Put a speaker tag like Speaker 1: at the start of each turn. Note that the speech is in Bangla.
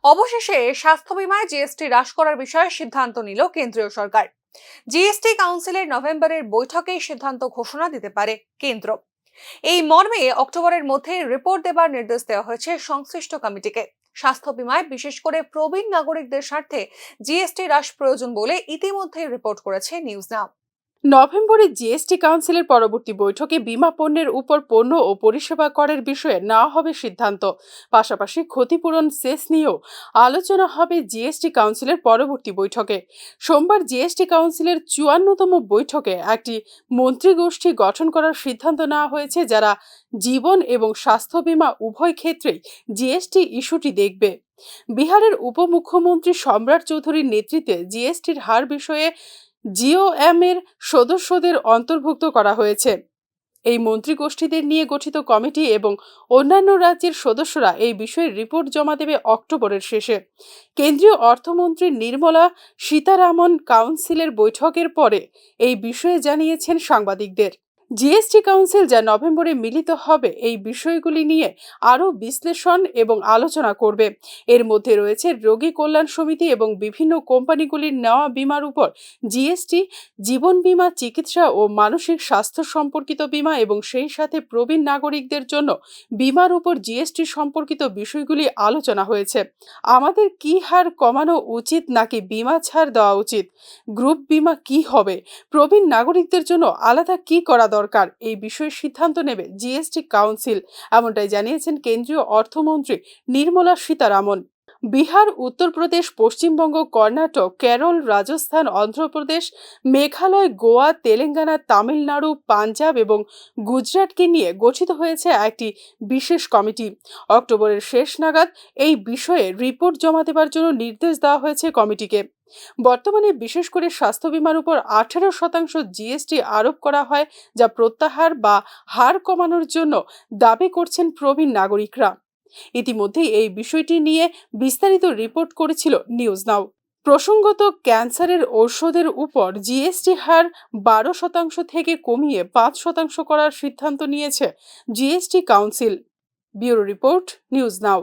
Speaker 1: অবশেষে স্বাস্থ্য বীমায় জিএসটি হ্রাস করার বিষয়ে সিদ্ধান্ত নিল কেন্দ্রীয় সরকার। জিএসটি কাউন্সিলের নভেম্বরের বৈঠকেই সিদ্ধান্ত ঘোষণা দিতে পারে কেন্দ্র। এই মর্মে অক্টোবরের মধ্যে রিপোর্ট দেবার নির্দেশ দেওয়া হয়েছে সংশ্লিষ্ট কমিটিকে। স্বাস্থ্য বীমায় বিশেষ করে প্রবীণ নাগরিকদের স্বার্থে জিএসটি হ্রাস প্রয়োজন বলে ইতিমধ্যে রিপোর্ট করেছে নিউজ নাও।
Speaker 2: নভেম্বরে জিএসটি কাউন্সিলের পরবর্তী বৈঠকে বীমা পণ্যের উপর পণ্য ও পরিষেবা করের বিষয়ে নেওয়া হবে সিদ্ধান্ত। পাশাপাশি ক্ষতিপূরণ শেষ নিয়েও আলোচনা হবে জিএসটি কাউন্সিলের পরবর্তী বৈঠকে। সোমবার জিএসটি কাউন্সিলের ৫৪তম বৈঠকে একটি মন্ত্রীগোষ্ঠী গঠন করার সিদ্ধান্ত নেওয়া হয়েছে, যারা জীবন এবং স্বাস্থ্য বীমা উভয় ক্ষেত্রেই জিএসটি ইস্যুটি দেখবে। বিহারের উপমুখ্যমন্ত্রী সম্রাট চৌধুরীর নেতৃত্বে জিএসটির হার বিষয়ে জিওএম এর সদস্যদের অন্তর্ভুক্ত করা হয়েছে। এই মন্ত্রীগোষ্ঠীদের নিয়ে গঠিত কমিটি এবং অন্যান্য রাজ্যের সদস্যরা এই বিষয়ে রিপোর্ট জমা দেবে অক্টোবরের শেষে। কেন্দ্রীয় অর্থমন্ত্রী নির্মলা সীতারামন কাউন্সিলের বৈঠকের পরে এই বিষয়ে জানিয়েছেন সাংবাদিকদের। জিএসটি কাউন্সিল যা নভেম্বরে মিলিত হবে এই বিষয়গুলি নিয়ে আরও বিশ্লেষণ এবং আলোচনা করবে। এর মধ্যে রয়েছে রোগী কল্যাণ সমিতি এবং বিভিন্ন কোম্পানিগুলির নেওয়া বীমার উপর জিএসটি, জীবন বীমা, চিকিৎসা ও মানসিক স্বাস্থ্য সম্পর্কিত বীমা এবং সেই সাথে প্রবীণ নাগরিকদের জন্য বীমার উপর জিএসটি সম্পর্কিত বিষয়গুলি আলোচনা হয়েছে। আমাদের কি হার কমানো উচিত নাকি বীমা ছাড় দেওয়া উচিত? গ্রুপ বীমা কি হবে? প্রবীণ নাগরিকদের জন্য আলাদা কি করা দরকার? এই বিষয়ে সিদ্ধান্ত নেবে জিএসটি কাউন্সিল, এমনটাই জানিয়েছেন কেন্দ্রীয় অর্থমন্ত্রী নির্মলা সীতারামন। বিহার, উত্তরপ্রদেশ, পশ্চিমবঙ্গ, কর্ণাটক, কেরল, রাজস্থান, অন্ধ্রপ্রদেশ, মেঘালয়, গোয়া, তেলেঙ্গানা, তামিলনাড়ু, পাঞ্জাব এবং গুজরাটকে নিয়ে গঠিত হয়েছে একটি বিশেষ কমিটি। অক্টোবরের শেষ নাগাদ এই বিষয়ে রিপোর্ট জমা দেওয়ার জন্য নির্দেশ দেওয়া হয়েছে কমিটিকে। বর্তমানে বিশেষ করে স্বাস্থ্য বীমার উপর 18% জিএসটি আরোপ করা হয়, যা প্রত্যাহার বা হার কমানোর জন্য দাবি করছেন প্রবীণ নাগরিকরা। ইতিমধ্যেই এই বিষয়টি নিয়ে বিস্তারিত রিপোর্ট করেছিল নিউজ নাও। প্রসঙ্গত, ক্যান্সারের ঔষধের উপর জিএসটি হার 12% থেকে কমিয়ে 5% করার সিদ্ধান্ত নিয়েছে GST council. Bureau report, news now.